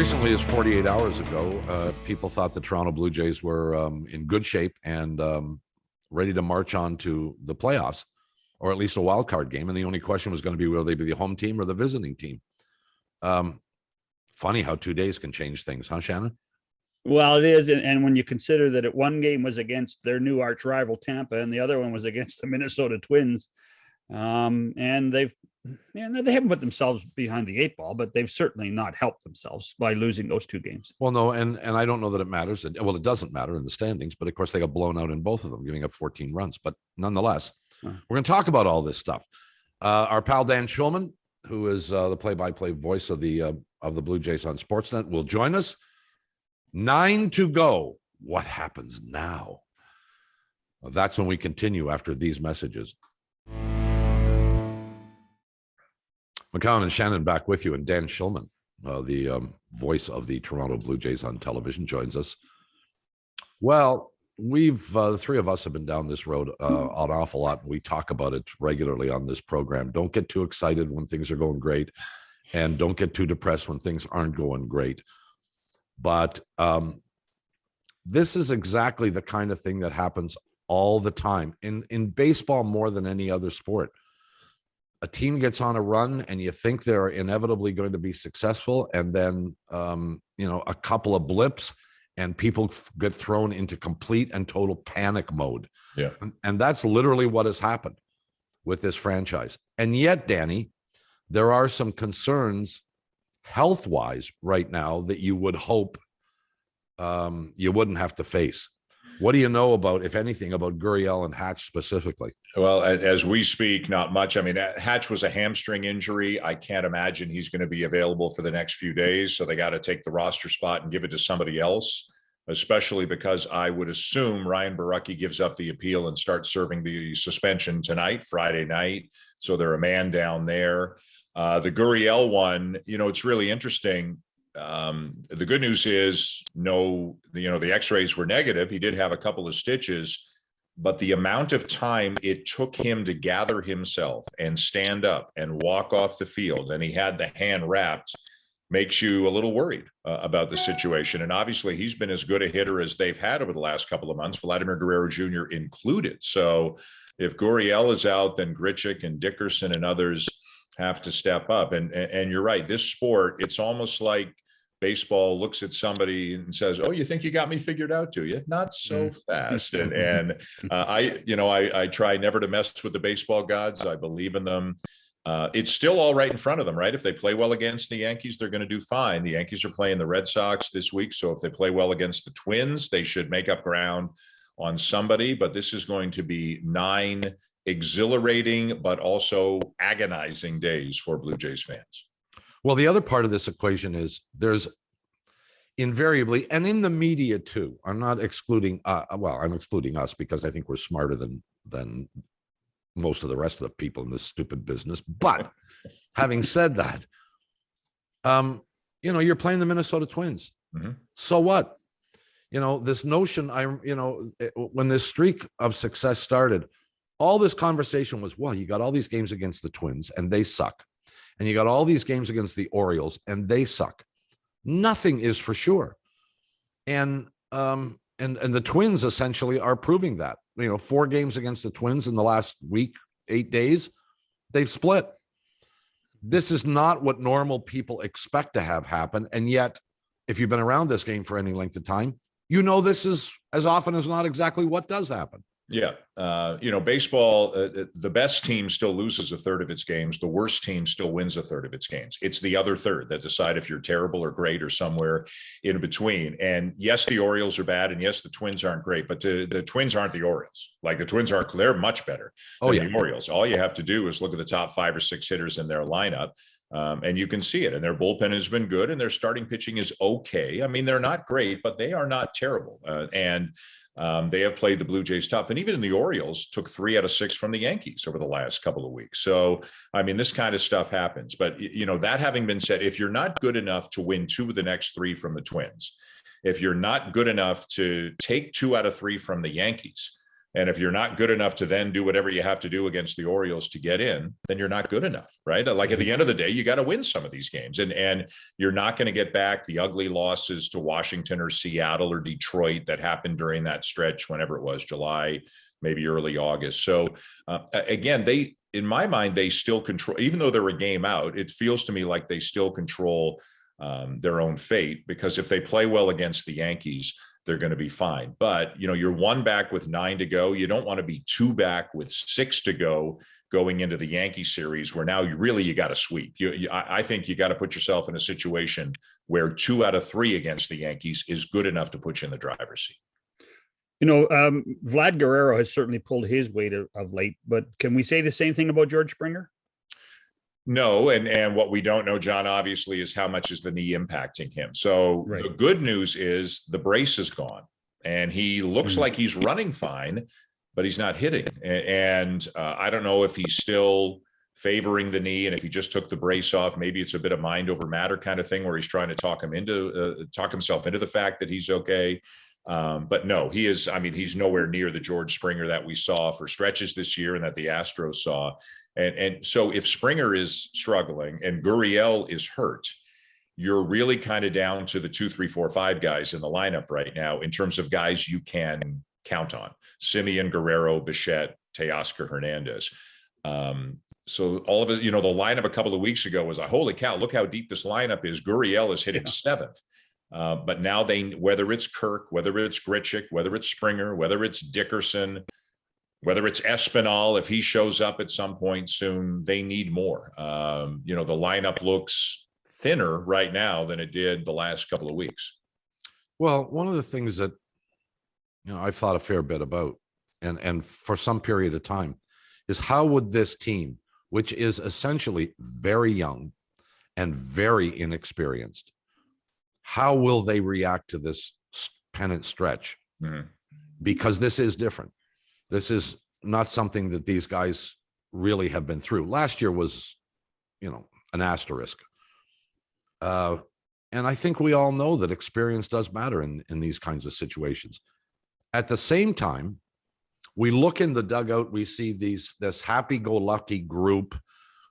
recently as 48 hours ago, people thought the Toronto Blue Jays were in good shape and ready to march on to the playoffs, or at least a wild card game. And the only question was going to be, will they be the home team or the visiting team? Funny how 2 days can change things, huh, Shannon? Well, it is. And when you consider that one game was against their new arch rival Tampa and the other one was against the Minnesota Twins, and they haven't put themselves behind the eight ball, but they've certainly not helped themselves by losing those two games. Well, no, and I don't know that it matters. Well, it doesn't matter in the standings, but of course they got blown out in both of them, giving up 14 runs. But nonetheless, we're going to talk about all this stuff. Our pal Dan Schulman, who is the play-by-play voice of the Blue Jays on Sportsnet, will join us. 9 to go. What happens now? Well, that's when we continue after these messages. McCown and Shannon back with you, and Dan Schulman, the voice of the Toronto Blue Jays on television, joins us. Well, we've the three of us have been down this road an awful lot. We talk about it regularly on this program. Don't get too excited when things are going great, and don't get too depressed when things aren't going great. But this is exactly the kind of thing that happens all the time in baseball more than any other sport. A team gets on a run and you think they're inevitably going to be successful, and then a couple of blips and people get thrown into complete and total panic mode. Yeah. And that's literally what has happened with this franchise. And yet, Danny, there are some concerns health-wise right now that you would hope you wouldn't have to face. What do you know about, if anything, about Gurriel and Hatch specifically? Well, as we speak, not much. I mean, Hatch was a hamstring injury. I can't imagine he's going to be available for the next few days. So they got to take the roster spot and give it to somebody else, especially because I would assume Ryan Borucki gives up the appeal and starts serving the suspension tonight, Friday night. So they're a man down there. The Gurriel one, it's really interesting. The good news is the x-rays were negative. He did have a couple of stitches, but the amount of time it took him to gather himself and stand up and walk off the field, and he had the hand wrapped, makes you a little worried about the situation. And obviously he's been as good a hitter as they've had over the last couple of months, Vladimir Guerrero Jr. included. So if Gurriel is out, then Grichuk and Dickerson and others have to step up. And you're right, this sport, it's almost like baseball looks at somebody and says, "Oh, you think you got me figured out, do you? Not so fast." And I try never to mess with the baseball gods. I believe in them. It's still all right in front of them, right? If they play well against the Yankees, they're going to do fine. The Yankees are playing the Red Sox this week, so if they play well against the Twins, they should make up ground on somebody. But this is going to be 9 exhilarating but also agonizing days for Blue Jays fans. Well, the other part of this equation is there's invariably, and in the media too, I'm not excluding, I'm excluding us because I think we're smarter than most of the rest of the people in this stupid business. But having said that, you're playing the Minnesota Twins. Mm-hmm. So what? This notion, when this streak of success started, all this conversation was, well, you got all these games against the Twins and they suck. And you got all these games against the Orioles and they suck. Nothing is for sure. And the Twins essentially are proving that. 4 games against the Twins in the last week, 8 days, they've split. This is not what normal people expect to have happen. And yet, if you've been around this game for any length of time, this is as often as not exactly what does happen. Yeah. Baseball, the best team still loses a third of its games. The worst team still wins a third of its games. It's the other third that decide if you're terrible or great or somewhere in between. And yes, the Orioles are bad. And yes, the Twins aren't great, but the Twins aren't the Orioles. Like the Twins aren't, they're much better than the Orioles. All you have to do is look at the top 5 or 6 hitters in their lineup. And you can see it. And their bullpen has been good and their starting pitching is okay. I mean, they're not great, but they are not terrible. They have played the Blue Jays tough. And even in the Orioles took 3 out of 6 from the Yankees over the last couple of weeks. So, I mean, this kind of stuff happens. But, that having been said, if you're not good enough to win 2 of the next 3 from the Twins, if you're not good enough to take 2 out of 3 from the Yankees, And if you're not good enough to then do whatever you have to do against the Orioles to get in, then you're not good enough, right? Like at the end of the day, you got to win some of these games, and you're not going to get back the ugly losses to Washington or Seattle or Detroit that happened during that stretch, whenever it was, July, maybe early August. So again, in my mind, they still control, even though they're a game out, it feels to me like they still control their own fate, because if they play well against the Yankees, they're going to be fine. But, you're 1 back with 9 to go. You don't want to be 2 back with 6 to go going into the Yankee series, where now you got to sweep. I think you got to put yourself in a situation where 2 out of 3 against the Yankees is good enough to put you in the driver's seat. Vlad Guerrero has certainly pulled his weight of late, but can we say the same thing about George Springer? No, and what we don't know, John, obviously, is how much is the knee impacting him. So Right. The good news is the brace is gone, and he looks like he's running fine, but he's not hitting. And I don't know if he's still favoring the knee, and if he just took the brace off, maybe it's a bit of mind over matter kind of thing, where he's trying to talk himself into the fact that he's okay. But no, he's nowhere near the George Springer that we saw for stretches this year and that the Astros saw. And so if Springer is struggling and Gurriel is hurt, you're really kind of down to the 2, 3, 4, 5 guys in the lineup right now in terms of guys you can count on: Semien, Guerrero, Bichette, Teoscar Hernandez. So all of it, the lineup a couple of weeks ago was a holy cow, look how deep this lineup is. Gurriel is hitting 7th. But now whether it's Kirk, whether it's Grichuk, whether it's Springer, whether it's Dickerson, whether it's Espinal, if he shows up at some point soon, they need more. The lineup looks thinner right now than it did the last couple of weeks. Well, one of the things that, I've thought a fair bit about, and for some period of time, is how would this team, which is essentially very young and very inexperienced, how will they react to this pennant stretch? Mm-hmm. Because this is different. This is not something that these guys really have been through. Last year was, an asterisk. And I think we all know that experience does matter in these kinds of situations. At the same time, we look in the dugout, we see this happy-go-lucky group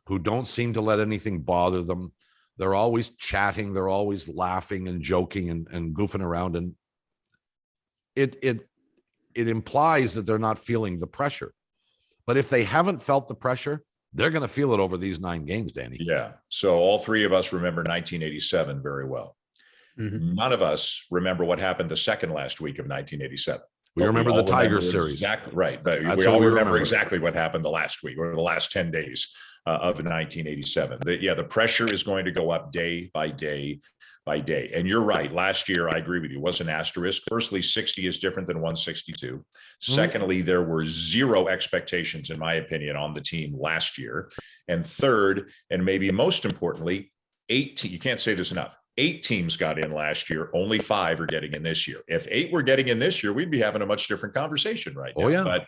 who don't seem to let anything bother them. They're always chatting, they're always laughing and joking and goofing around. And it implies that they're not feeling the pressure. But if they haven't felt the pressure, they're going to feel it over these 9 games, Danny. Yeah. So all 3 of us remember 1987 very well. Mm-hmm. None of us remember what happened the second last week of 1987. We remember the Tigers series. Exactly right. But we all remember exactly what happened the last week or the last 10 days of 1987. The pressure is going to go up day by day by day. And you're right. Last year, I agree with you, was an asterisk. Firstly, 60 is different than 162. Mm-hmm. Secondly, there were 0 expectations, in my opinion, on the team last year. And third, and maybe most importantly, 8, you can't say this enough, 8 teams got in last year. Only 5 are getting in this year. If 8 were getting in this year, we'd be having a much different conversation right now. Oh, yeah. But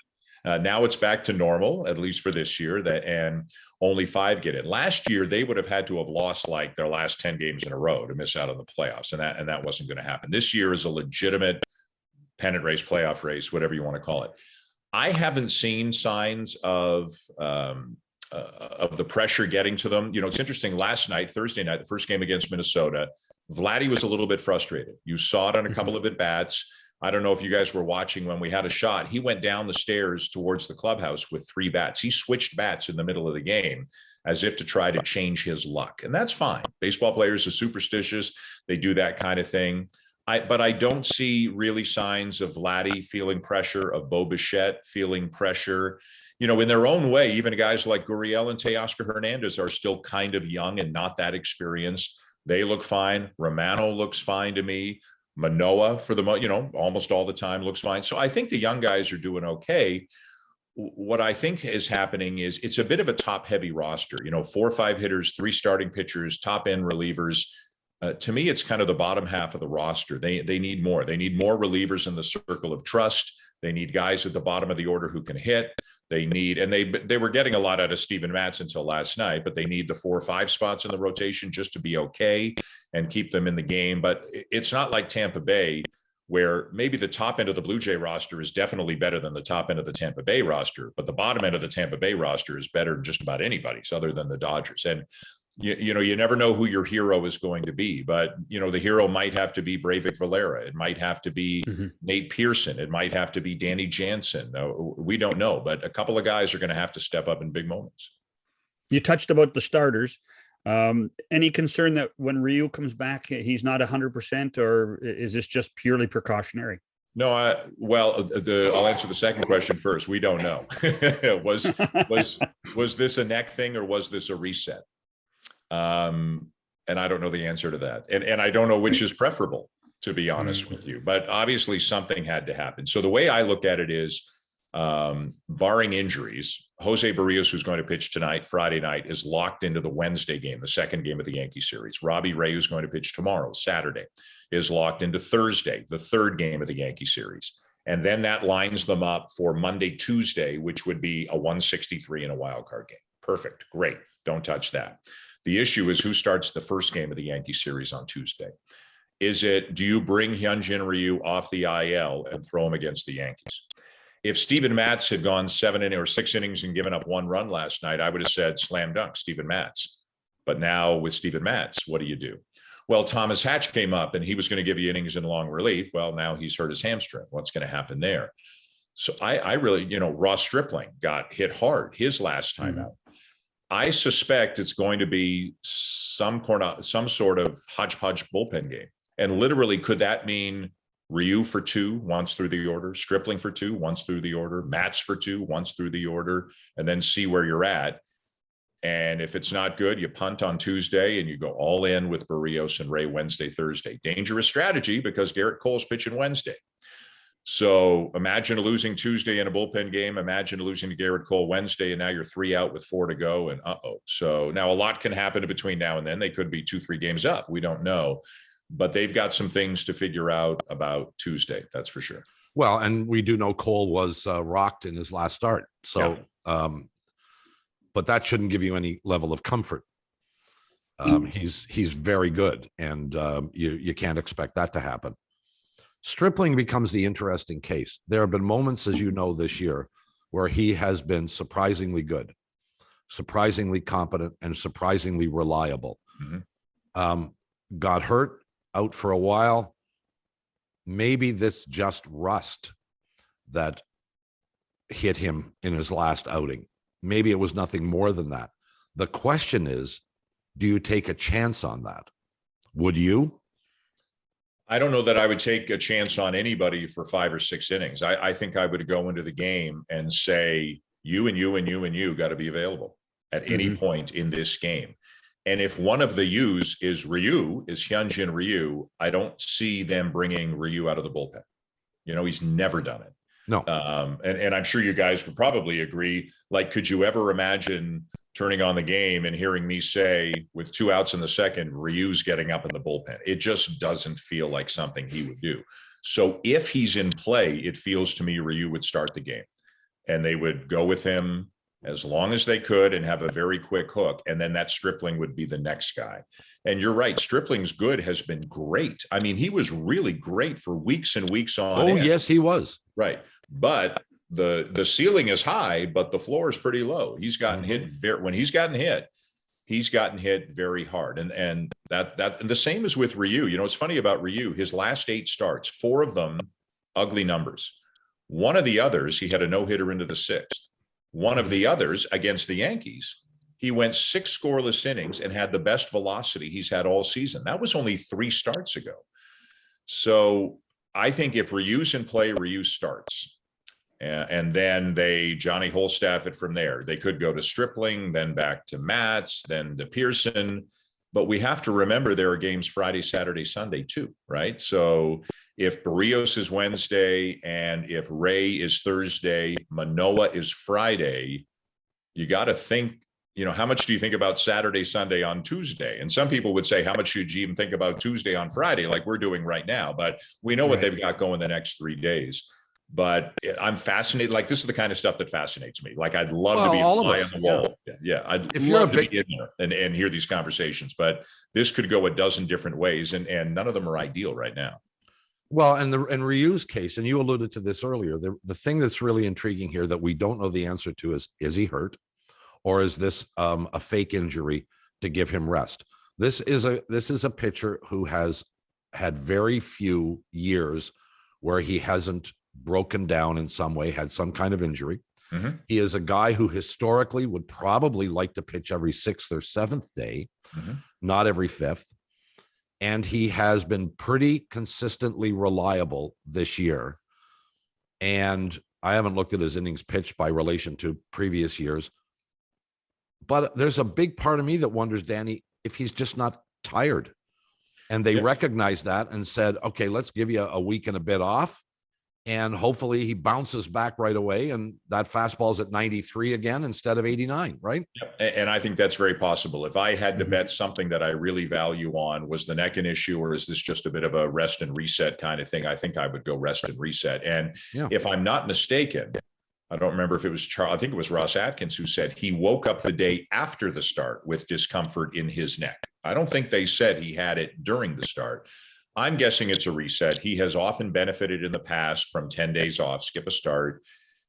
now it's back to normal, at least for this year, and only 5 get in. Last year, they would have had to have lost like their last 10 games in a row to miss out on the playoffs, and that wasn't going to happen. This year is a legitimate pennant race, playoff race, whatever you want to call it. I haven't seen signs of the pressure getting to them. It's interesting. Last night, Thursday night, the first game against Minnesota, Vladdy was a little bit frustrated. You saw it on a couple of at-bats. I don't know if you guys were watching when we had a shot. He went down the stairs towards the clubhouse with 3 bats. He switched bats in the middle of the game as if to try to change his luck. And that's fine. Baseball players are superstitious. They do that kind of thing. But I don't see really signs of Vladdy feeling pressure, of Bo Bichette feeling pressure. In their own way, even guys like Gurriel and Teoscar Hernandez are still kind of young and not that experienced. They look fine. Romano looks fine to me. Manoah, for the almost all the time, looks fine. So I think the young guys are doing okay. What I think is happening is it's a bit of a top-heavy roster. 4 or 5 hitters, 3 starting pitchers, top-end relievers. To me, it's kind of the bottom half of the roster. They need more. They need more relievers in the circle of trust. They need guys at the bottom of the order who can hit. They need, and they were getting a lot out of Steven Matz until last night, but they need the 4 or 5 spots in the rotation just to be okay and keep them in the game. But it's not like Tampa Bay, where maybe the top end of the Blue Jay roster is definitely better than the top end of the Tampa Bay roster, but the bottom end of the Tampa Bay roster is better than just about anybody's other than the Dodgers. And you never know who your hero is going to be, but the hero might have to be Breivik Valera. It might have to be Nate Pearson. It might have to be Danny Jansen. We don't know, but a couple of guys are going to have to step up in big moments. You touched about the starters. Any concern that when Ryu comes back, he's not 100%, or is this just purely precautionary? No, I'll answer the second question first. We don't know. was this a neck thing or was this a reset? And I don't know the answer to that. And I don't know which is preferable, to be honest with you, but obviously something had to happen. So the way I look at it is, barring injuries, Jose Barrios, who's going to pitch tonight, Friday night, is locked into the Wednesday game, the second game of the Yankee series. Robbie Ray, who's going to pitch tomorrow, Saturday, is locked into Thursday, the third game of the Yankee series. And then that lines them up for Monday, Tuesday, which would be a 163 and a wild card game. Perfect. Great. Don't touch that. The issue is who starts the first game of the Yankee series on Tuesday. Do you bring Hyunjin Ryu off the IL and throw him against the Yankees? If Steven Matz had gone 6 innings and given up 1 run last night, I would have said slam dunk, Steven Matz. But now with Steven Matz, what do you do? Well, Thomas Hatch came up and he was going to give you innings in long relief. Well, now he's hurt his hamstring. What's going to happen there? So I really, Ross Stripling got hit hard his last time out. I suspect it's going to be some sort of hodgepodge bullpen game. And literally, could that mean Ryu for 2 once through the order, Stripling for 2 once through the order, Matz for 2 once through the order, and then see where you're at? And if it's not good, you punt on Tuesday and you go all in with Barrios and Ray Wednesday, Thursday. Dangerous strategy because Garrett Cole's pitching Wednesday. So imagine losing Tuesday in a bullpen game. Imagine losing to Garrett Cole Wednesday, and now you're 3 out with 4 to go. And So now a lot can happen between now and then. They could be 2-3 games up. We don't know. But they've got some things to figure out about Tuesday. That's for sure. Well, and we do know Cole was rocked in his last start. So, but that shouldn't give you any level of comfort. He's very good, and you can't expect that to happen. Stripling becomes the interesting case. There have been moments, as you know, this year where he has been surprisingly good, surprisingly competent, and surprisingly reliable. Got hurt, out for a while. Maybe this just rust that hit him in his last outing. Maybe it was nothing more than that. The question is, do you take a chance on that? Would you? I don't know that I would take a chance on anybody for 5 or 6 innings. I think I would go into the game and say, you and you and you and you got to be available at any point in this game. And if one of the U's is Hyunjin Ryu, I don't see them bringing Ryu out of the bullpen. He's never done it. No. And I'm sure you guys would probably agree. Like, could you ever imagine turning on the game and hearing me say, with 2 outs in the second, Ryu's getting up in the bullpen? It just doesn't feel like something he would do. So if he's in play, it feels to me Ryu would start the game and they would go with him as long as they could and have a very quick hook. And then that Stripling would be the next guy. And you're right. Stripling's good has been great. I mean, he was really great for weeks and weeks on. Oh, yes, he was. Right. But the ceiling is high, but the floor is pretty low. He's gotten hit when he's gotten hit very hard. And the same is with Ryu. It's funny about Ryu, his last 8 starts, 4 of them, ugly numbers. One of the others, he had a no-hitter into the 6th. One of the others against the Yankees, he went 6 scoreless innings and had the best velocity he's had all season. That was only 3 starts ago. So I think if Ryu's in play, Ryu starts. And then Johnny Holstaff it from there. They could go to Stripling, then back to Matz, then to Pearson. But we have to remember there are games Friday, Saturday, Sunday too, right? So if Barrios is Wednesday and if Ray is Thursday, Manoah is Friday, you got to think, how much do you think about Saturday, Sunday on Tuesday? And some people would say, how much should you even think about Tuesday on Friday, like we're doing right now? But we know what they've got going the next 3 days. But I'm fascinated. Like, this is the kind of stuff that fascinates me. Like, I'd love to be a fly on the wall. Yeah. I'd love to be in there and hear these conversations. But this could go a dozen different ways, and none of them are ideal right now. Well, and Ryu's case, and you alluded to this earlier, the thing that's really intriguing here that we don't know the answer to is he hurt, or is this a fake injury to give him rest? This is a pitcher who has had very few years where he hasn't broken down in some way, had some kind of injury. Mhm. He is a guy who historically would probably like to pitch every sixth or seventh day, not every fifth. And he has been pretty consistently reliable this year. And I haven't looked at his innings pitched by relation to previous years. But there's a big part of me that wonders, Danny, if he's just not tired. And they recognized that and said, okay, let's give you a week and a bit off. And hopefully he bounces back right away. And that fastball's at 93 again instead of 89, right? Yep. And I think that's very possible. If I had to bet something that I really value on was the neck and issue, or is this just a bit of a rest and reset kind of thing? I think I would go rest and reset. And if I'm not mistaken, I don't remember if it was Charles, I think it was Ross Atkins who said he woke up the day after the start with discomfort in his neck. I don't think they said he had it during the start. I'm guessing it's a reset. He has often benefited in the past from 10 days off, skip a start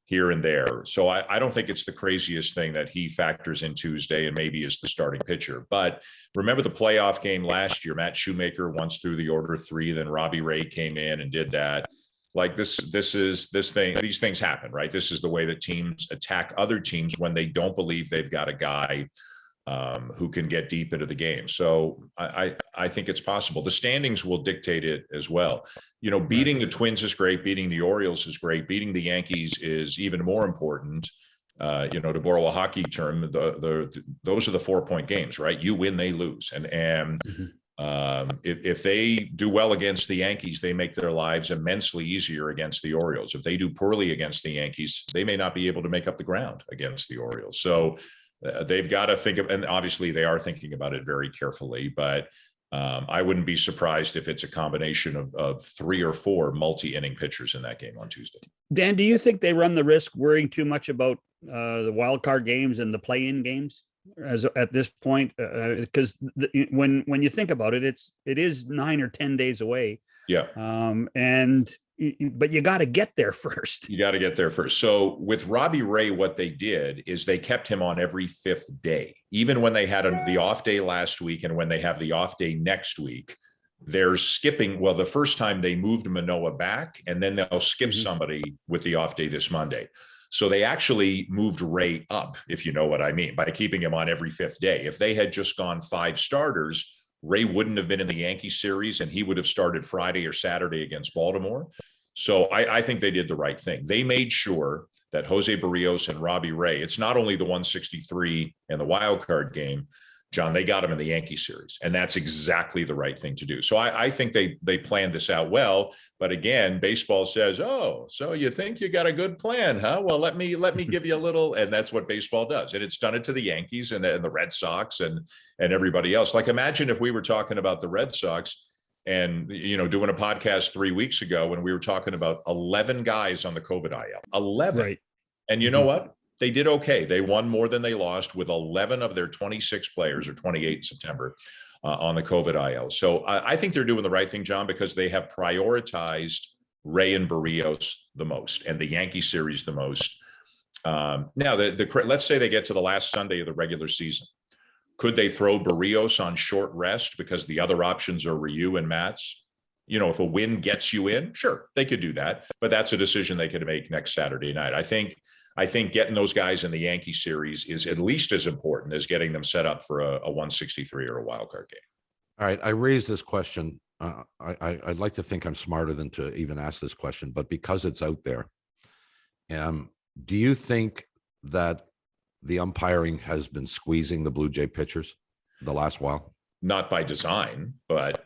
here and there. So I don't think it's the craziest thing that he factors in Tuesday and maybe is the starting pitcher. But remember the playoff game last year, Matt Shoemaker once threw the order 3, then Robbie Ray came in and did that. Like these things happen, right? This is the way that teams attack other teams when they don't believe they've got a guy who can get deep into the game. So I think it's possible. The standings will dictate it as well. You know, beating the Twins is great. Beating the Orioles is great. Beating the Yankees is even more important. You know, to borrow a hockey term, those are the 4-point games, right? You win, they lose. And if they do well against the Yankees, they make their lives immensely easier against the Orioles. If they do poorly against the Yankees, they may not be able to make up the ground against the Orioles. So they've got to think of, and obviously they are thinking about it very carefully, but I wouldn't be surprised if it's a combination of 3 or 4 multi-inning pitchers in that game on Tuesday. Dan, do you think they run the risk worrying too much about the wild card games and the play-in games at this point? Because when you think about it, it is 9 or 10 days away. Yeah. But you got to get there first. You got to get there first. So with Robbie Ray, what they did is they kept him on every 5th day, even when they had the off day last week and when they have the off day next week. They're skipping. Well, the first time they moved Manoah back, and then they'll skip somebody with the off day this Monday. So they actually moved Ray up, if you know what I mean, by keeping him on every 5th day. If they had just gone 5 starters, Ray wouldn't have been in the Yankee series, and he would have started Friday or Saturday against Baltimore. So I think they did the right thing. They made sure that Jose Barrios and Robbie Ray, it's not only the 163 and the wild card game, John, they got him in the Yankee series, and that's exactly the right thing to do. So I think they planned this out well. But again, baseball says, "Oh, so you think you got a good plan, huh? Well, let me give you a little," and that's what baseball does. And it's done it to the Yankees and the Red Sox and everybody else. Like, imagine if we were talking about the Red Sox and, you know, doing a podcast 3 weeks ago when we were talking about 11 guys on the COVID IL, 11. Right. And you know what? They did okay. They won more than they lost with 11 of their 26 players, or 28 in September, on the COVID IL. So I think they're doing the right thing, John, because they have prioritized Ray and Barrios the most and the Yankee series the most. Now, let's say they get to the last Sunday of the regular season. Could they throw Barrios on short rest because the other options are Ryu and Matz? You know, if a win gets you in, sure, they could do that. But that's a decision they could make next Saturday night. I think getting those guys in the Yankee series is at least as important as getting them set up for a 163 or a wild card game. All right. I raised this question. I'd like to think I'm smarter than to even ask this question, but because it's out there, do you think that the umpiring has been squeezing the Blue Jay pitchers the last while? Not by design, but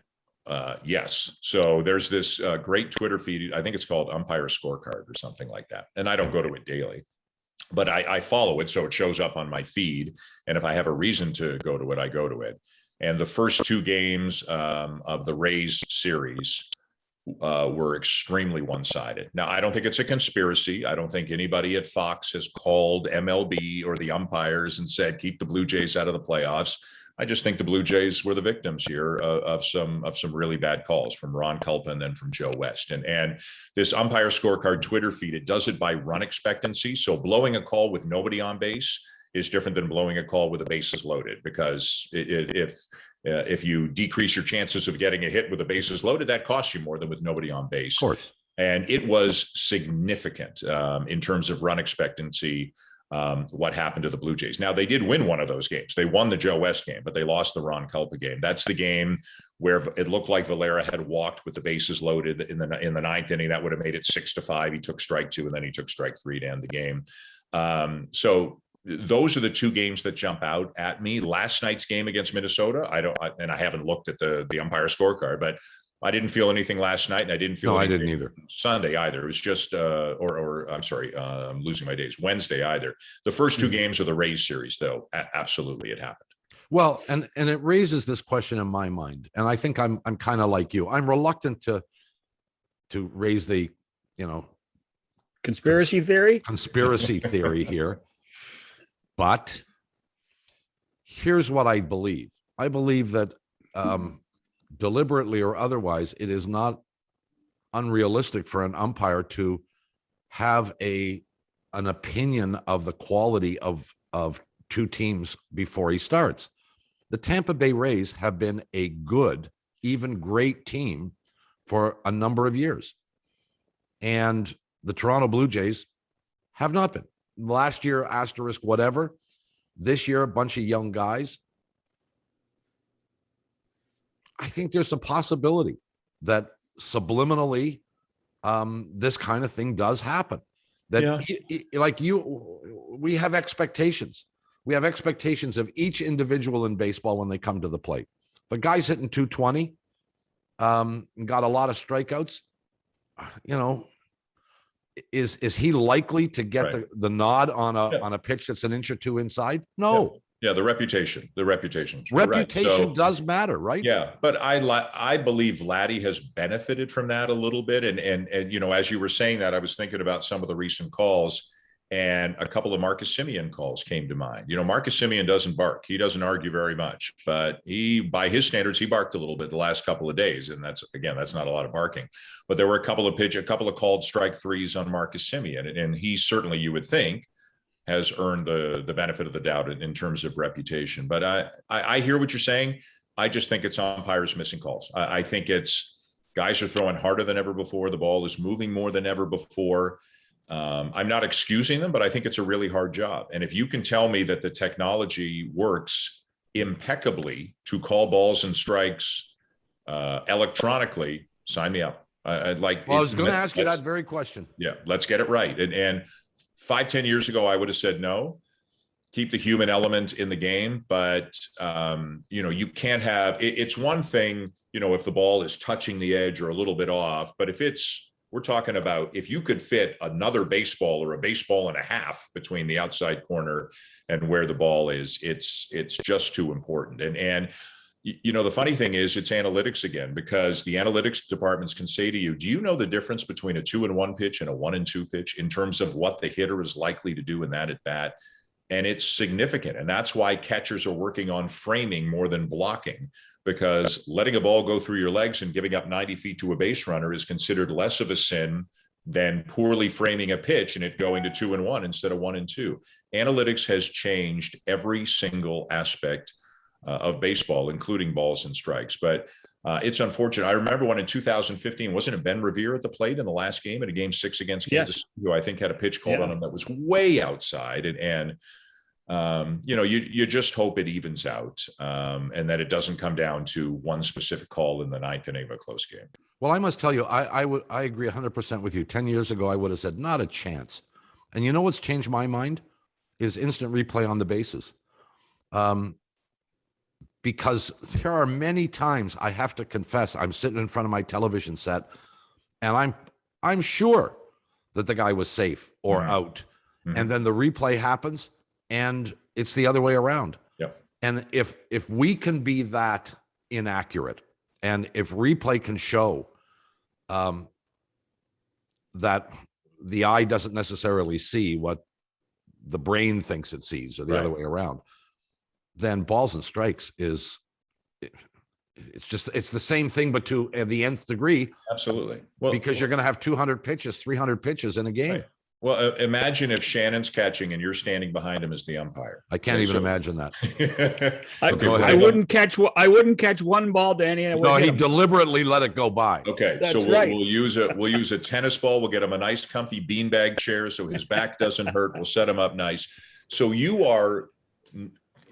yes. So there's this great Twitter feed. I think it's called Umpire Scorecard or something like that. And I don't go to it daily, but I follow it. So it shows up on my feed. And if I have a reason to go to it, I go to it. And the first 2 games of the Rays series were extremely one-sided. Now, I don't think it's a conspiracy. I don't think anybody at Fox has called MLB or the umpires and said, keep the Blue Jays out of the playoffs. I just think the Blue Jays were the victims here of some really bad calls from Ron Culpa and then from Joe West. And this umpire scorecard Twitter feed, it does it by run expectancy. So blowing a call with nobody on base is different than blowing a call with the bases loaded, because if you decrease your chances of getting a hit with the bases loaded, that costs you more than with nobody on base. Of course. And it was significant in terms of run expectancy. What happened to the Blue Jays. Now, they did win one of those games. They won the Joe West game, but they lost the Ron Culpa game. That's the game where it looked like Valera had walked with the bases loaded in the ninth inning. That would have made it 6-5. He took strike 2, and then he took strike 3 to end the game. So those are the two games that jump out at me. Last night's game against Minnesota, I haven't looked at the umpire scorecard, but I didn't feel anything last night, and I didn't feel No, I anything didn't either. Sunday either. It was just, I'm sorry, I'm losing my days. Wednesday either. The first two games of the Rays series, though, absolutely it happened. Well, and it raises this question in my mind, and I think I'm kind of like you. I'm reluctant to raise the, Conspiracy theory here, but here's what I believe. I believe that deliberately or otherwise, it is not unrealistic for an umpire to have an opinion of the quality of two teams before he starts. The Tampa Bay Rays have been a good, even great team for a number of years. And the Toronto Blue Jays have not been. Last year, asterisk, whatever. This year, a bunch of young guys. I think there's a possibility that subliminally this kind of thing does happen. That we have expectations. We have expectations of each individual in baseball when they come to the plate. The guy's hitting 220, got a lot of strikeouts. Is he likely to get the nod on a pitch that's an inch or two inside? No. Yeah, the reputation. Reputation does matter, right? Yeah, but I believe Vladdy has benefited from that a little bit. And as you were saying that, I was thinking about some of the recent calls, and a couple of Marcus Semien calls came to mind. Marcus Semien doesn't bark. He doesn't argue very much, but by his standards, he barked a little bit the last couple of days. And that's not a lot of barking. But there were a couple of called strike 3s on Marcus Semien. And he certainly, you would think, has earned the benefit of the doubt in terms of reputation. But I hear what you're saying. I just think it's umpires missing calls. I think it's guys are throwing harder than ever before. The ball is moving more than ever before. I'm not excusing them, but I think it's a really hard job. And if you can tell me that the technology works impeccably to call balls and strikes electronically, sign me up. I was going to ask you that very question. Yeah, let's get it right. And 5-10 years ago, I would have said no, keep the human element in the game. But, you can't have, it's one thing, if the ball is touching the edge or a little bit off, but we're talking about if you could fit another baseball or a baseball and a half between the outside corner and where the ball is, it's just too important. And the funny thing is it's analytics again, because the analytics departments can say to you, do you know the difference between a 2-1 pitch and a 1-2 pitch in terms of what the hitter is likely to do in that at bat? And it's significant. And that's why catchers are working on framing more than blocking, because letting a ball go through your legs and giving up 90 feet to a base runner is considered less of a sin than poorly framing a pitch and it going to 2-1 instead of 1-2. Analytics has changed every single aspect of baseball, including balls and strikes. But it's unfortunate. I remember when in 2015, wasn't it Ben Revere at the plate in the last game in a game 6 against Kansas, who I think had a pitch called on him that was way outside. And you just hope it evens out and that it doesn't come down to one specific call in the 9th inning of a close game. Well, I must tell you, I agree 100% with you. 10 years ago, I would have said not a chance. And you know what's changed my mind is instant replay on the bases. Because there are many times I have to confess, I'm sitting in front of my television set and I'm sure that the guy was safe or out. And then the replay happens and it's the other way around. Yep. And if we can be that inaccurate, and if replay can show that the eye doesn't necessarily see what the brain thinks it sees, or the other way around, then balls and strikes is it's the same thing, but to the nth degree. Absolutely. Well, because you're going to have 200 pitches, 300 pitches in a game. Right. Well, imagine if Shannon's catching and you're standing behind him as the umpire. I can't even imagine that. I wouldn't catch one ball, Danny. No, he deliberately let it go by. Okay, That's so right. we'll use a tennis ball. We'll get him a nice, comfy beanbag chair so his back doesn't hurt. We'll set him up nice. So you are,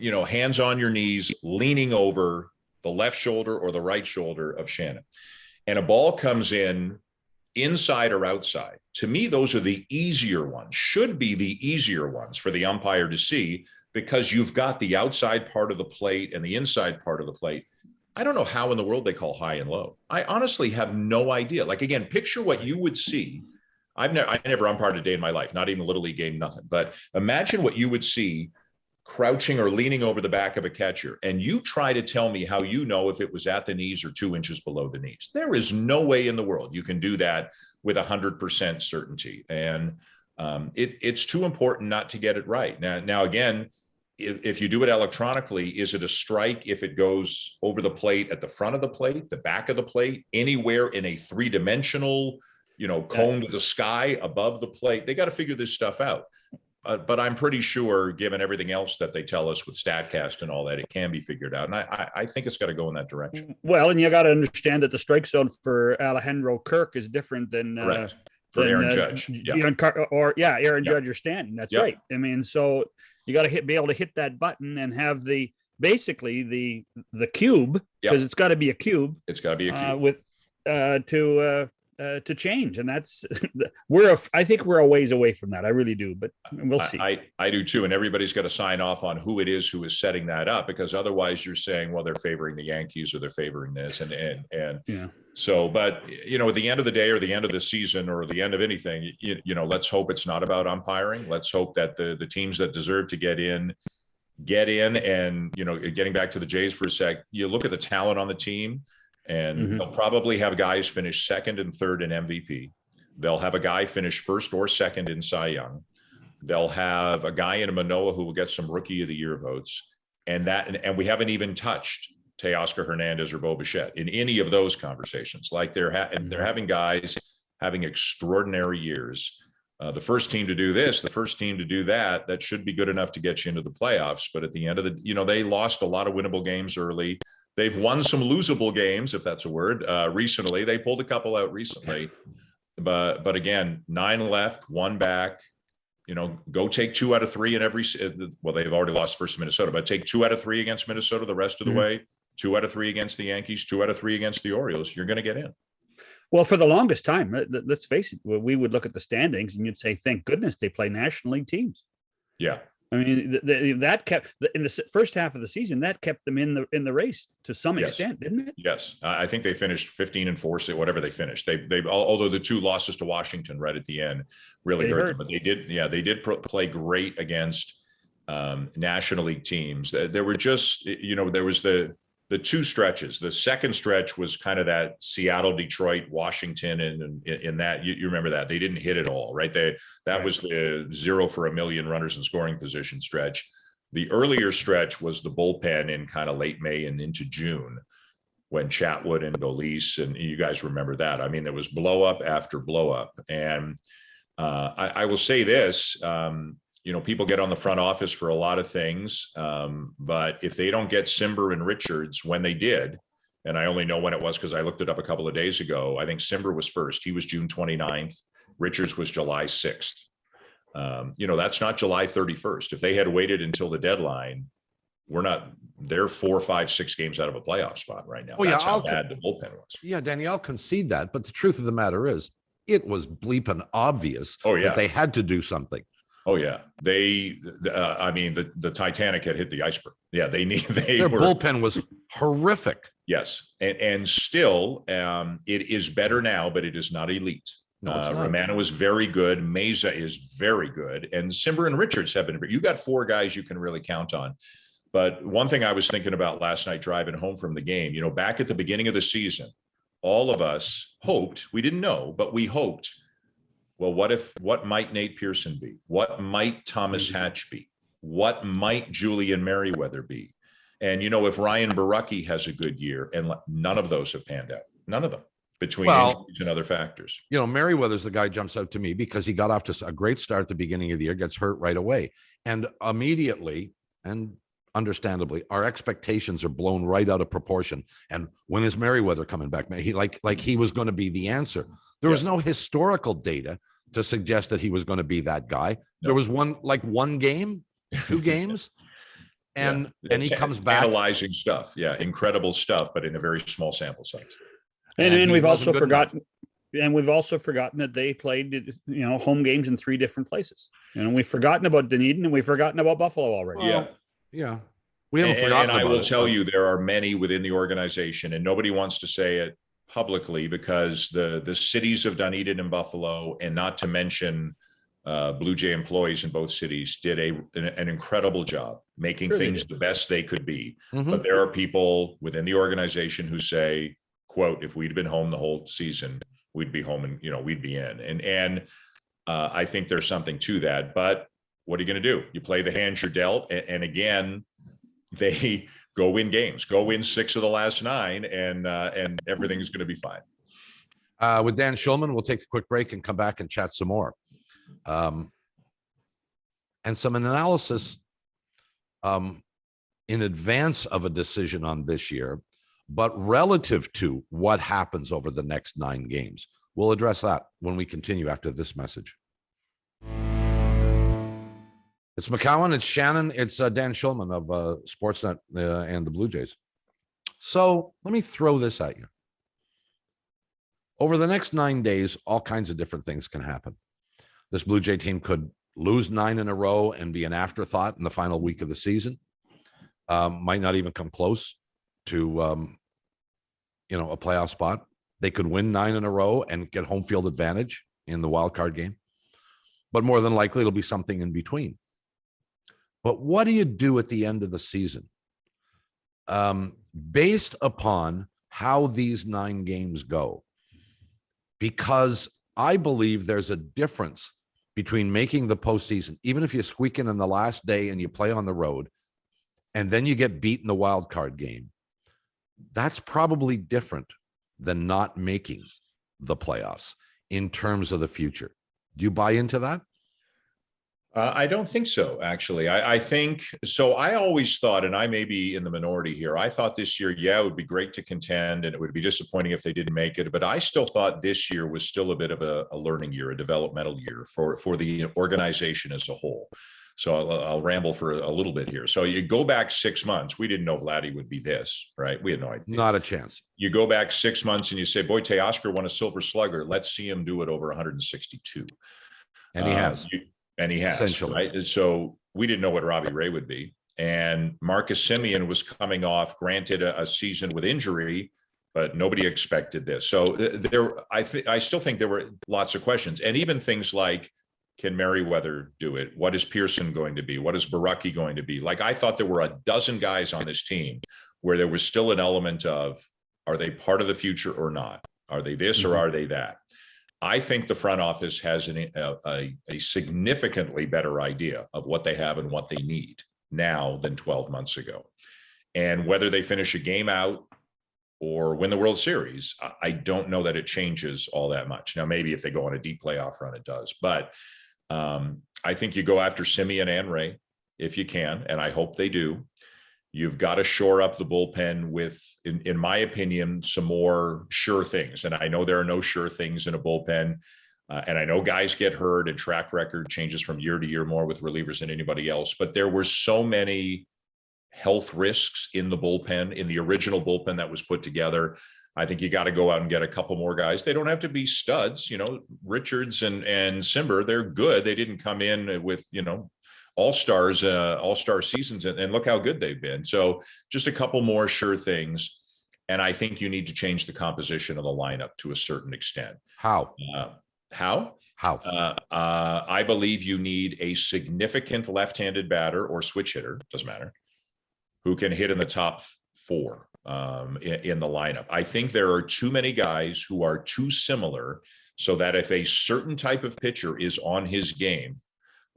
hands on your knees, leaning over the left shoulder or the right shoulder of Shannon, and a ball comes in inside or outside. To me, those are the easier ones, should be the easier ones for the umpire to see, because you've got the outside part of the plate and the inside part of the plate. I don't know how in the world they call high and low. I honestly have no idea. Like, again, picture what you would see. I never umpired a day in my life, not even a Little League game, nothing. But imagine what you would see crouching or leaning over the back of a catcher, and you try to tell me how you know if it was at the knees or 2 inches below the knees. There is no way in the world you can do that with 100% certainty. And it's too important not to get it right. Now again, if you do it electronically, is it a strike if it goes over the plate, at the front of the plate, the back of the plate, anywhere in a three-dimensional, cone to the sky above the plate? They got to figure this stuff out. But I'm pretty sure, given everything else that they tell us with StatCast and all that, it can be figured out. And I think it's got to go in that direction. Well, and you got to understand that the strike zone for Alejandro Kirk is different than for Aaron Judge. Aaron Judge or Stanton. That's right. I mean, so you got to be able to hit that button and have basically the cube, because it's got to be a cube. It's got to be a cube to change, and that's I think we're a ways away from that. I really do, but we'll see. I do too, and everybody's got to sign off on who it is who is setting that up, because otherwise you're saying, well, they're favoring the Yankees or they're favoring this, and yeah. So, but at the end of the day, or the end of the season, or the end of anything, let's hope it's not about umpiring. Let's hope that the teams that deserve to get in. And getting back to the Jays for a sec, you look at the talent on the team. And they'll probably have guys finish second and third in MVP. They'll have a guy finish first or second in Cy Young. They'll have a guy in Manoah who will get some Rookie of the Year votes. And we haven't even touched Teoscar Hernandez or Bo Bichette in any of those conversations. Like they're having guys having extraordinary years. The first team to do this, the first team to do that, that should be good enough to get you into the playoffs. But at the end of they lost a lot of winnable games early. They've won some losable games, if that's a word, recently. They pulled a couple out recently. But again, 9 left, 1 back. Go take 2 out of 3 in every. Well, they've already lost first to Minnesota, but take 2 out of 3 against Minnesota the rest of the way. 2 out of 3 against the Yankees, 2 out of 3 against the Orioles. You're going to get in. Well, for the longest time, let's face it, we would look at the standings and you'd say, thank goodness they play National League teams. Yeah. I mean, that kept in the first half of the season, that kept them in the race to some extent, didn't it? Yes, I think they finished 15-4, whatever they finished. They although the 2 losses to Washington right at the end really hurt them, but they did play great against National League teams. There were just there was the 2 stretches. The second stretch was kind of that Seattle, Detroit, Washington, and in that you remember that they didn't hit it all, right? That was the 0 for a million runners in scoring position stretch. The earlier stretch was the bullpen in kind of late May and into June, when Chatwood and Dolis, and you guys remember that. I mean, there was blow up after blow up, and I will say this. People get on the front office for a lot of things, but if they don't get Simber and Richards when they did, and I only know when it was because I looked it up a couple of days ago, I think Simber was first. He was June 29th. Richards was July 6th. That's not July 31st. If they had waited until the deadline, they're 4, 5, 6 games out of a playoff spot right now. That's how bad the bullpen was. Yeah, Danny, I'll concede that. But the truth of the matter is, it was bleeping obvious that they had to do something. Oh yeah, the Titanic had hit the iceberg. Yeah, their bullpen was horrific. Yes, and still, it is better now, but it is not elite. No, it's not. Romano is very good. Meza is very good, and Simber and Richards have been. You got 4 guys you can really count on. But one thing I was thinking about last night driving home from the game, back at the beginning of the season, all of us hoped, we didn't know, but we hoped. Well, what might Nate Pearson be? What might Thomas Hatch be? What might Julian Merriweather be? And, if Ryan Baracki has a good year, and none of those have panned out, none of them, between injuries and other factors. Merriweather's the guy jumps out to me because he got off to a great start at the beginning of the year, gets hurt right away. And immediately, and understandably, our expectations are blown right out of proportion. And when is Merriweather coming back? He like he was going to be the answer. There was no historical data to suggest that he was going to be that guy. No. There was one game, 2 games. And he comes back. Analyzing stuff. Yeah. Incredible stuff, but in a very small sample size. And we've also forgotten, that they played, home games in 3 different places. And we've forgotten about Dunedin, and we've forgotten about Buffalo already. Yeah. We haven't forgotten. And I will tell you, there are many within the organization, and nobody wants to say it publicly because the cities of Dunedin and Buffalo, and not to mention Blue Jay employees in both cities, did an incredible job making things the best they could be. Mm-hmm. But there are people within the organization who say, quote, if we'd been home the whole season, we'd be home and, we'd be in. And I think there's something to that. But what are you going to do? You play the hand you're dealt. And again, they go win games, go win 6 of the last 9, and everything's going to be fine. With Dan Shulman, we'll take a quick break and come back and chat some more. And some analysis in advance of a decision on this year, but relative to what happens over the next 9 games. We'll address that when we continue after this message. It's McCowan, it's Shannon, it's Dan Shulman of Sportsnet and the Blue Jays. So let me throw this at you. Over the next 9 days, all kinds of different things can happen. This Blue Jay team could lose 9 in a row and be an afterthought in the final week of the season. Might not even come close to, a playoff spot. They could win 9 in a row and get home field advantage in the wild card game. But more than likely, it'll be something in between. But what do you do at the end of the season? Based upon how these 9 games go, because I believe there's a difference between making the postseason, even if you squeak in the last day and you play on the road, and then you get beat in the wild card game. That's probably different than not making the playoffs in terms of the future. Do you buy into that? I don't think so, actually. I think so. I always thought, and I may be in the minority here, I thought this year, it would be great to contend and it would be disappointing if they didn't make it. But I still thought this year was still a bit of a learning year, a developmental year for the organization as a whole. So I'll ramble for a little bit here. So you go back 6 months. We didn't know Vladdy would be this, right? We had no idea. Not a chance. You go back 6 months and you say, boy, Teoscar won a Silver Slugger. Let's see him do it over 162. And he has. And he has, right? And so we didn't know what Robbie Ray would be. And Marcus Semien was coming off, granted a season with injury, but nobody expected this. So I still think there were lots of questions. And even things like, can Merriweather do it? What is Pearson going to be? What is Baracki going to be? Like, I thought there were a dozen guys on this team where there was still an element of, are they part of the future or not? Are they this or are they that? I think the front office has a significantly better idea of what they have and what they need now than 12 months ago. And whether they finish a game out or win the World Series, I don't know that it changes all that much. Now, maybe if they go on a deep playoff run, it does. But I think you go after Semien and Ray if you can, and I hope they do. You've got to shore up the bullpen with, in my opinion, some more sure things. And I know there are no sure things in a bullpen. And I know guys get hurt and track record changes from year to year more with relievers than anybody else. But there were so many health risks in the bullpen, in the original bullpen that was put together. I think you got to go out and get a couple more guys. They don't have to be studs. Richards and Simber, they're good. They didn't come in with, all-star seasons, and look how good they've been. So just a couple more sure things. And I think you need to change the composition of the lineup to a certain extent. How? I believe you need a significant left-handed batter or switch hitter, doesn't matter, who can hit in the top 4 in the lineup. I think there are too many guys who are too similar so that if a certain type of pitcher is on his game,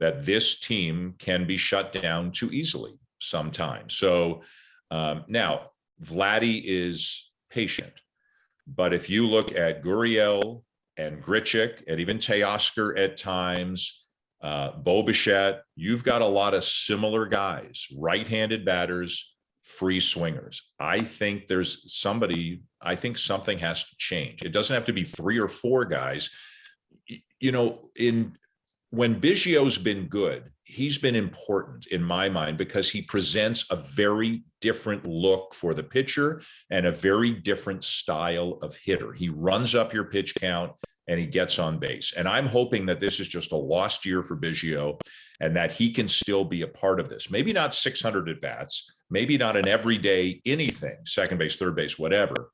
that this team can be shut down too easily sometimes. So Now, Vladdy is patient, but if you look at Gurriel and Grichuk and even Teoscar at times, Bo Bichette, you've got a lot of similar guys, right-handed batters, free swingers. I think something has to change. It doesn't have to be 3 or 4 guys. When Biggio's been good, he's been important in my mind because he presents a very different look for the pitcher and a very different style of hitter. He runs up your pitch count and he gets on base. And I'm hoping that this is just a lost year for Biggio and that he can still be a part of this. Maybe not 600 at bats, maybe not an everyday anything, second base, third base, whatever.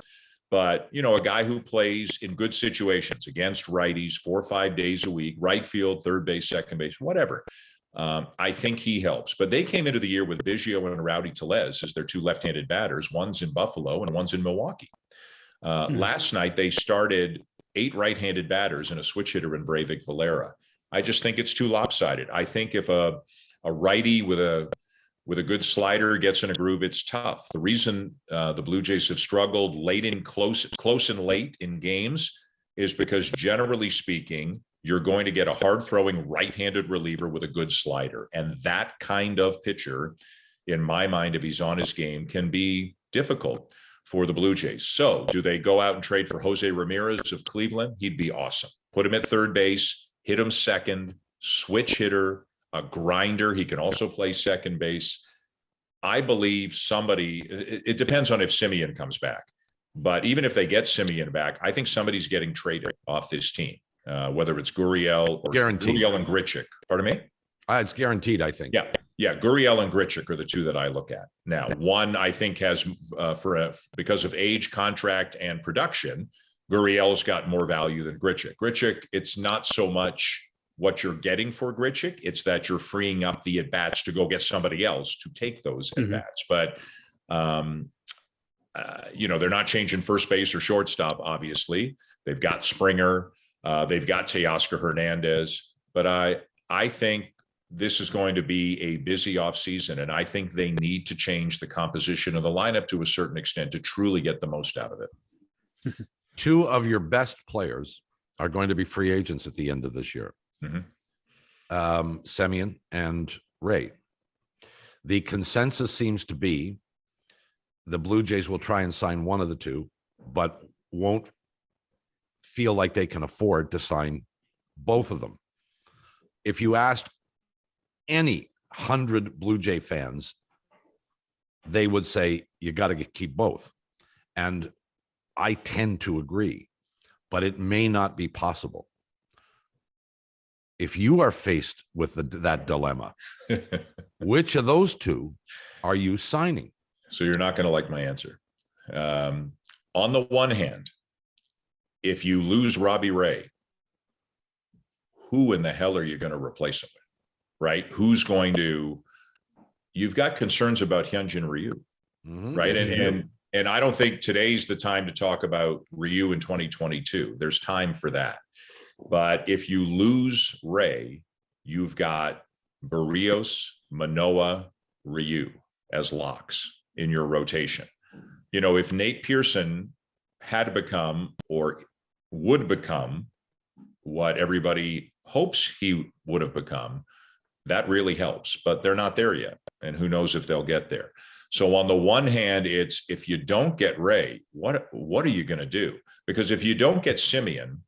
But, a guy who plays in good situations against righties 4 or 5 days a week, right field, third base, second base, whatever. I think he helps. But they came into the year with Biggio and Rowdy Tellez as their 2 left-handed batters. One's in Buffalo and one's in Milwaukee. Last night, they started 8 right-handed batters and a switch hitter in Breivik Valera. I just think it's too lopsided. I think if a righty with a good slider gets in a groove, it's tough. The reason the Blue Jays have struggled close and late in games is because, generally speaking, you're going to get a hard-throwing right-handed reliever with a good slider. And that kind of pitcher, in my mind, if he's on his game, can be difficult for the Blue Jays. So do they go out and trade for Jose Ramirez of Cleveland? He'd be awesome. Put him at third base, hit him second, switch hitter, a grinder. He can also play second base. I believe it depends on if Semien comes back. But even if they get Semien back, I think somebody's getting traded off this team, whether it's Gurriel or Guaranteed. Gurriel and Grichuk. Pardon me? It's guaranteed, I think. Yeah. Gurriel and Grichuk are the 2 that I look at. Now, one I think has, because of age, contract, and production, Gurriel's got more value than Grichuk. Grichuk, it's not so much what you're getting for Grichuk, it's that you're freeing up the at-bats to go get somebody else to take those at-bats. But, they're not changing first base or shortstop, obviously. They've got Springer. They've got Teoscar Hernandez. But I think this is going to be a busy offseason, and I think they need to change the composition of the lineup to a certain extent to truly get the most out of it. 2 of your best players are going to be free agents at the end of this year. Semien and Ray. The consensus seems to be the Blue Jays will try and sign one of the 2, but won't feel like they can afford to sign both of them. If you asked any 100 Blue Jay fans, they would say you got to keep both. And I tend to agree, but it may not be possible. If you are faced with that dilemma, which of those 2 are you signing? So you're not going to like my answer. On the one hand, if you lose Robbie Ray, who in the hell are you going to replace him with? Right? You've got concerns about Hyunjin Ryu, right? And I don't think today's the time to talk about Ryu in 2022. There's time for that. But if you lose Ray, you've got Barrios, Manoah, Ryu as locks in your rotation. If Nate Pearson had become or would become what everybody hopes he would have become, that really helps. But they're not there yet. And who knows if they'll get there. So on the one hand, it's if you don't get Ray, what are you going to do? Because if you don't get Semien,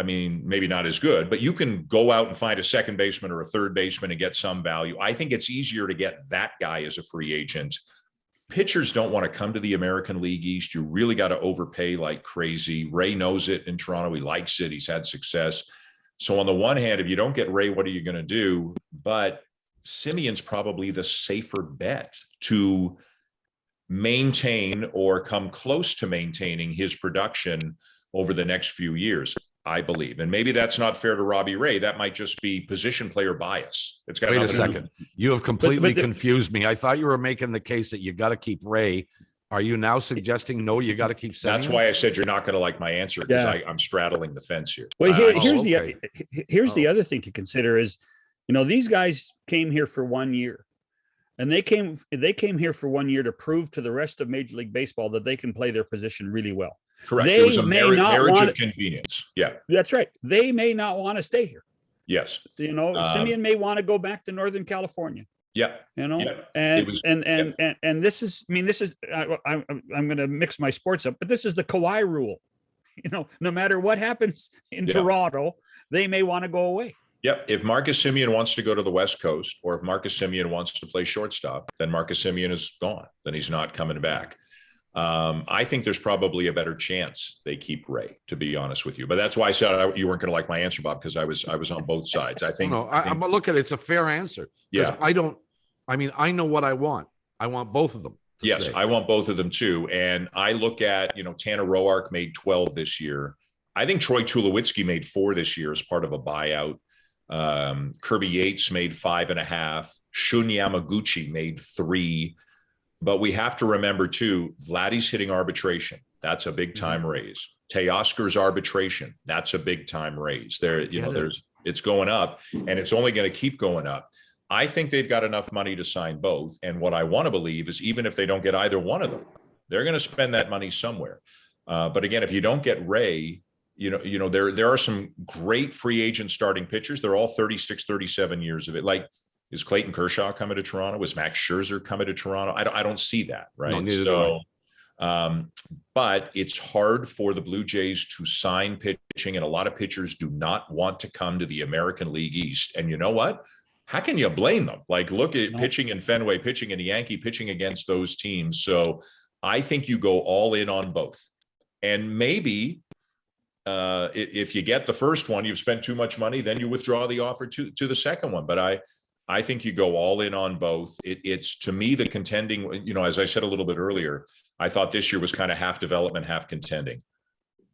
maybe not as good, but you can go out and find a second baseman or a third baseman and get some value. I think it's easier to get that guy as a free agent. Pitchers don't want to come to the American League East. You really got to overpay like crazy. Ray knows it in Toronto. He likes it. He's had success. So on the one hand, if you don't get Ray, what are you going to do? But Semien's probably the safer bet to maintain or come close to maintaining his production over the next few years, I believe. And maybe that's not fair to Robbie Ray. That might just be position player bias. It's got Wait a second. You have completely confused me. I thought you were making the case that you got to keep Ray. Are you now suggesting, no, you got to keep Semien? That's why I said you're not going to like my answer, because I'm straddling the fence here. Well, here's the other thing to consider is, these guys came here for 1 year. And they came here for 1 year to prove to the rest of Major League Baseball that they can play their position really well. Correct. They It was a may not marriage want of convenience. Yeah. That's right. They may not want to stay here. Yes. Semien may want to go back to Northern California. Yeah. And this is, I'm going to mix my sports up, but this is the Kawhi rule. No matter what happens in Toronto, they may want to go away. Yep. If Marcus Semien wants to go to the West Coast, or if Marcus Semien wants to play shortstop, then Marcus Semien is gone. Then he's not coming back. I think there's probably a better chance they keep Ray, to be honest with you. But that's why I said you weren't going to like my answer, Bob, because I was on both sides. I think. No, I'm look at it. It's a fair answer. Yeah. I know what I want. I want both of them. Yes, stay. I want both of them too. And I look at, Tanner Roark made 12 this year. I think Troy Tulowitzki made 4 this year as part of a buyout. Kirby Yates made 5.5. Shun Yamaguchi made 3. But we have to remember too, Vladdy's hitting arbitration. That's a big time raise. Teoscar's arbitration. That's a big time raise. It's going up, and it's only going to keep going up. I think they've got enough money to sign both. And what I want to believe is even if they don't get either one of them, they're going to spend that money somewhere. But again, if you don't get Ray, there are some great free agent starting pitchers. They're all 36, 37 years of it. Like, is Clayton Kershaw coming to Toronto? Is Max Scherzer coming to Toronto? I don't see that, right? No, neither do I. But it's hard for the Blue Jays to sign pitching, and a lot of pitchers do not want to come to the American League East. And you know what? How can you blame them? Like, look at pitching in Fenway, pitching in Yankee, pitching against those teams. So I think you go all in on both. And maybe if you get the first one, you've spent too much money, then you withdraw the offer to the second one. But I think you go all in on both. It's, to me, the contending, as I said a little bit earlier, I thought this year was kind of half development, half contending.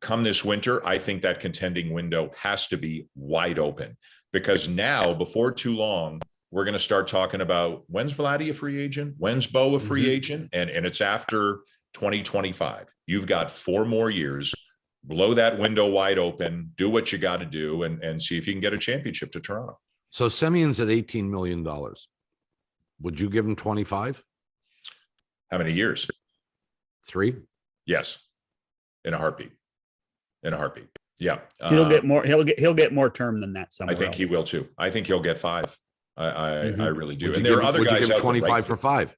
Come this winter, I think that contending window has to be wide open, because now, before too long, we're going to start talking about when's Vladdy a free agent? When's Bo a free agent? And it's after 2025. You've got 4 more years. Blow that window wide open, do what you got to do, and see if you can get a championship to Toronto. So Semien's at $18 million. Would you give him 25? How many years? 3? Yes. In a heartbeat. Yeah. He'll get more. He'll get more term than that. I think he will too. I think he'll get 5. I really do. And there are other guys out 25 for 5.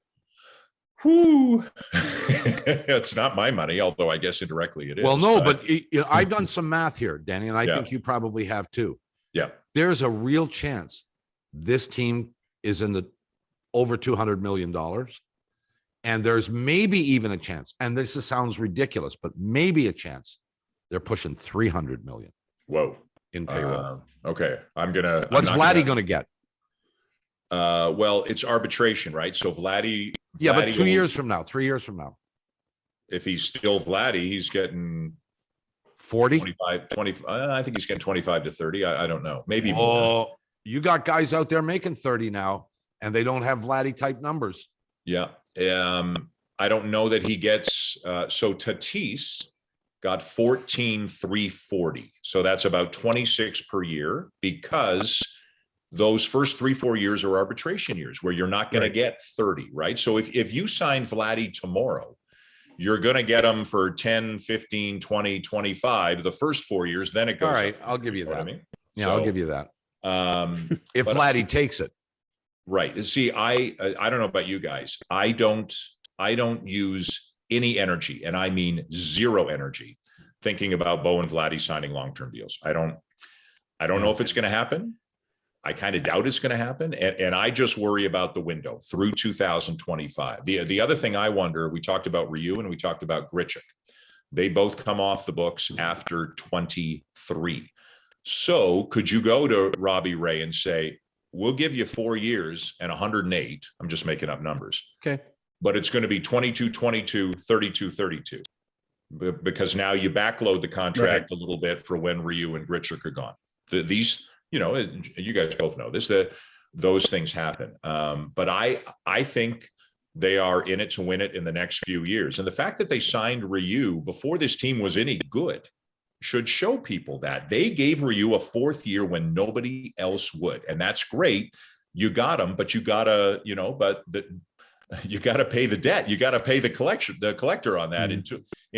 Whoo. It's not my money, although I guess indirectly it is. Well, no, but I've done some math here, Danny, and I think you probably have too. Yeah. There's a real chance this team is in the over $200 million. And there's maybe even a chance, and this sounds ridiculous, but maybe a chance they're pushing 300 million. Whoa. In payroll. Okay. What's Vladdy going to get? Well, it's arbitration, right? So Vladdy. Yeah, but 2 years from now, 3 years from now. If he's still Vladdy, he's getting 40, 25. I think he's getting 25 to 30. I don't know. Maybe more. Oh, you got guys out there making 30 now, and they don't have Vladdy type numbers. Yeah. I don't know that he gets, so Tatis got 14,340. So that's about 26 per year, because those first 3-4 years are arbitration years where you're not going to get 30, right? So if you sign Vladdy tomorrow, you're going to get him for 10, 15, 20, 25, the first 4 years, then it goes. All right. I'll give you that. Yeah, so, I'll give you that. If Vladdy takes it. Right. See, I don't know about you guys. I don't use any energy, and I mean 0 energy, thinking about Bo and Vladdy signing long-term deals. I don't know if it's going to happen. I kind of doubt it's going to happen. And I just worry about the window through 2025. The other thing I wonder, we talked about Ryu and we talked about Grichuk. They both come off the books after 23. So could you go to Robbie Ray and say, we'll give you 4 years and 108. I'm just making up numbers. Okay. But it's going to be 22, 22, 32, 32. Because now you backload the contract a little bit for when Ryu and Grichuk are gone. These, you guys both know this, those things happen. But I think they are in it to win it in the next few years. And the fact that they signed Ryu before this team was any good should show people that they gave Ryu a 4th year when nobody else would. And that's great, you got them, but you gotta, you got to pay the debt. You got to pay the collector on that in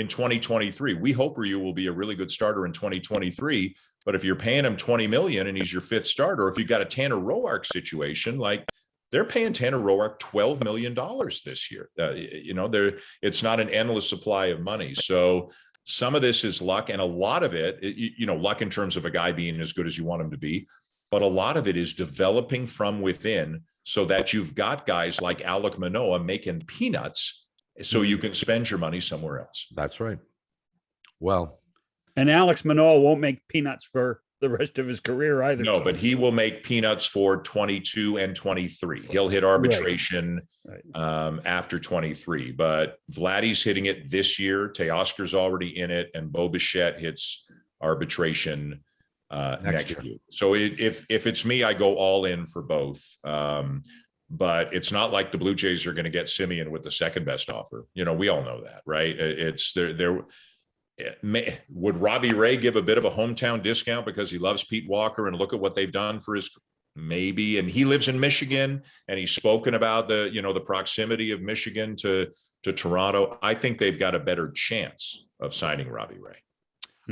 2023. We hope Ryu will be a really good starter in 2023. But if you're paying him $20 million and he's your fifth starter, if you've got a Tanner Roark situation, like they're paying Tanner Roark $12 million this year. It's not an endless supply of money. So some of this is luck, and a lot of it, luck in terms of a guy being as good as you want him to be. But a lot of it is developing from within, so that you've got guys like Alek Manoah making peanuts so you can spend your money somewhere else. That's right. Well, and Alex Manoah won't make peanuts for the rest of his career either. No, but he will make peanuts for 22 and 23. He'll hit arbitration after 23. But Vladdy's hitting it this year. Teoscar's already in it, and Bo Bichette hits arbitration next year. So if it's me, I go all in for both. But it's not like the Blue Jays are going to get Semien with the second best offer. We all know that, right? It's there. Would Robbie Ray give a bit of a hometown discount because he loves Pete Walker and look at what they've done for his, maybe, and he lives in Michigan and he's spoken about the proximity of Michigan to Toronto. I think they've got a better chance of signing Robbie Ray.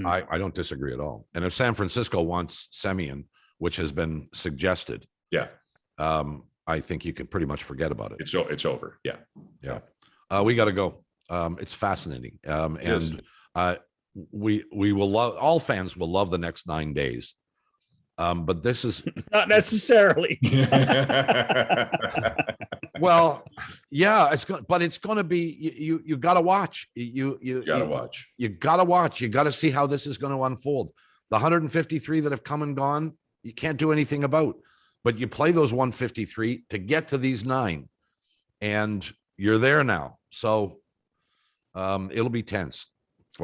I don't disagree at all. And if San Francisco wants Semien, which has been suggested, I think you can pretty much forget about it. It's over. Yeah. We got to go. It's fascinating. We will love, all fans will love the next 9 days. But this is not necessarily. Well, yeah, it's going to be, you got to watch. You got to watch. You got to see how this is going to unfold. The 153 that have come and gone, you can't do anything about, but you play those 153 to get to these 9, and you're there now. So it'll be tense.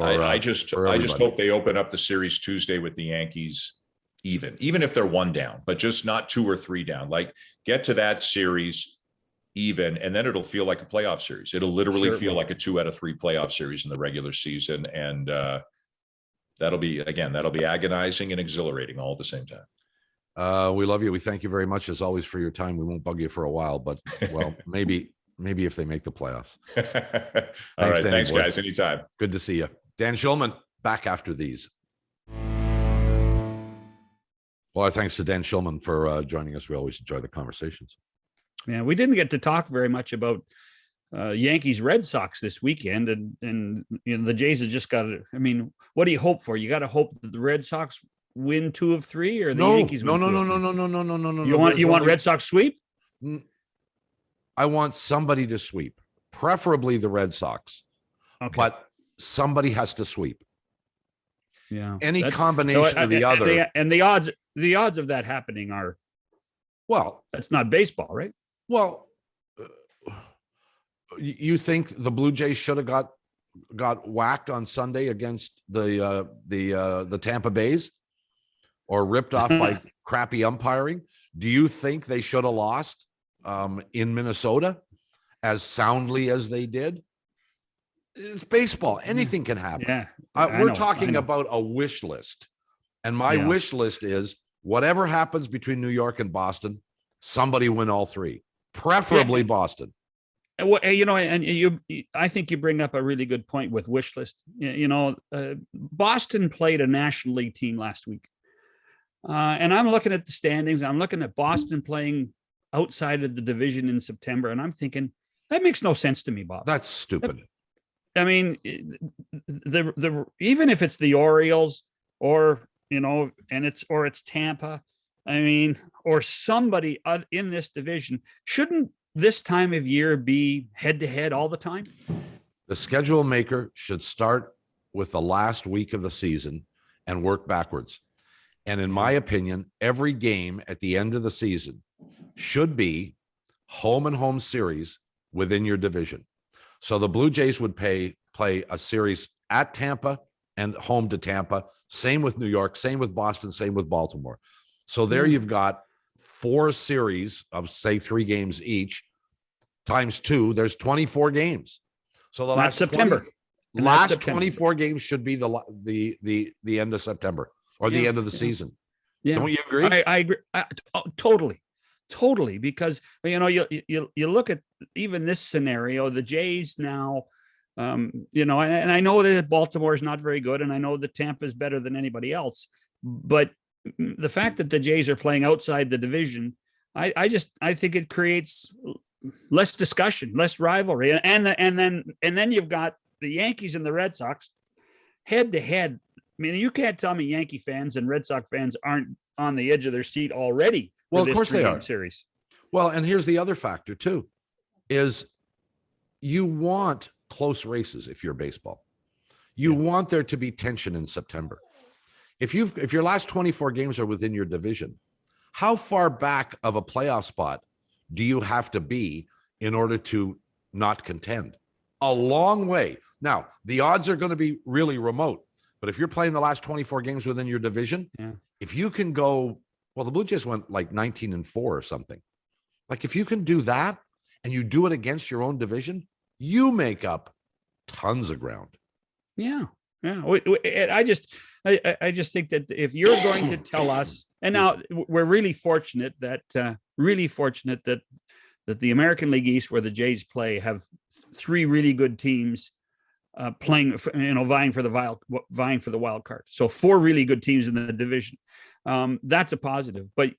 I just hope they open up the series Tuesday with the Yankees even if they're 1 down, but just not 2 or 3 down. Like, get to that series even, and then it'll feel like a playoff series. It'll literally feel like a 2 out of 3 playoff series in the regular season, and that'll be agonizing and exhilarating all at the same time. We love you. We thank you very much as always for your time. We won't bug you for a while, but maybe if they make the playoffs. All right, thanks guys. Anytime. Good to see you. Dan Shulman back after these. Well, thanks to Dan Shulman for joining us. We always enjoy the conversations. Yeah, we didn't get to talk very much about Yankees Red Sox this weekend, and the Jays have just got to. I mean, what do you hope for? You got to hope that the Red Sox win 2 of 3, or the Yankees win No. You want Red Sox sweep? I want somebody to sweep, preferably the Red Sox. Okay. But somebody has to sweep. Yeah. Any combination of the other. And the odds of that happening are, well, that's not baseball, right? Well, you think the Blue Jays should have got whacked on Sunday against the Tampa Bays, or ripped off by crappy umpiring? Do you think they should have lost in Minnesota as soundly as they did? It's baseball. Anything can happen. Yeah, we're talking about a wish list, and my wish list is whatever happens between New York and Boston, somebody win all 3, preferably Boston. I think you bring up a really good point with wish list. Boston played a National League team last week, and I'm looking at the standings. I'm looking at Boston playing outside of the division in September, and I'm thinking that makes no sense to me, Bob. That's stupid. I mean, the even if it's the Orioles or it's Tampa, I mean, or somebody in this division, shouldn't this time of year be head to head all the time? The schedule maker should start with the last week of the season and work backwards. And in my opinion, every game at the end of the season should be home and home series within your division. So the Blue Jays would play a series at Tampa and home to Tampa. Same with New York, same with Boston, same with Baltimore. So there you've got 4 series of, say, 3 games each times 2. There's 24 games. So the last September. Last 24 games should be the end of September or the end of the season. Yeah. Don't you agree? I agree. Totally. Totally, because you look at even this scenario, the Jays now, and I know that Baltimore is not very good, and I know that Tampa is better than anybody else, but the fact that the Jays are playing outside the division, I think it creates less discussion, less rivalry, and then you've got the Yankees and the Red Sox head to head. I mean, you can't tell me Yankee fans and Red Sox fans aren't on the edge of their seat already. Well, of course they are. Series. Well, and here's the other factor too, is you want close races if you're baseball. You want there to be tension in September. If your last 24 games are within your division, how far back of a playoff spot do you have to be in order to not contend? A long way. Now, the odds are going to be really remote, but if you're playing the last 24 games within your division, if you can go, well, the Blue Jays went like 19-4 or something. Like if you can do that and you do it against your own division, you make up tons of ground. Yeah. I just think that if you're going to tell us, and now we're really fortunate that the American League East, where the Jays play, have three really good teams playing, vying for the wild card. So four really good teams in the division. That's a positive. But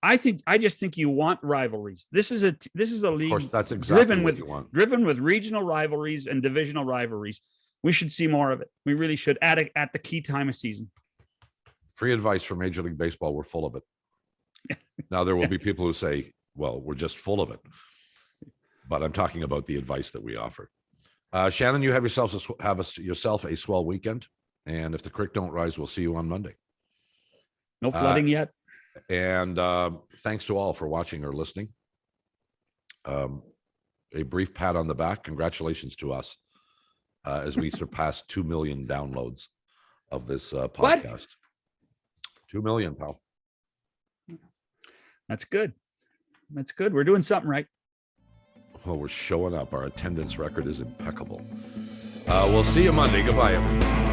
I just think you want rivalries. This is a league. Of course, that's exactly driven what you want. Driven with regional rivalries and divisional rivalries. We should see more of it. We really should at the key time of season. Free advice for Major League Baseball. We're full of it. Now there will be people who say, well, we're just full of it. But I'm talking about the advice that we offer. Shannon, you have yourself a swell weekend. And if the creek don't rise, we'll see you on Monday. No flooding yet. And thanks to all for watching or listening. A brief pat on the back. Congratulations to us as we surpassed 2 million downloads of this podcast. What? 2 million, pal. That's good. That's good. We're doing something right. Well, we're showing up. Our attendance record is impeccable. We'll see you Monday. Goodbye, everyone.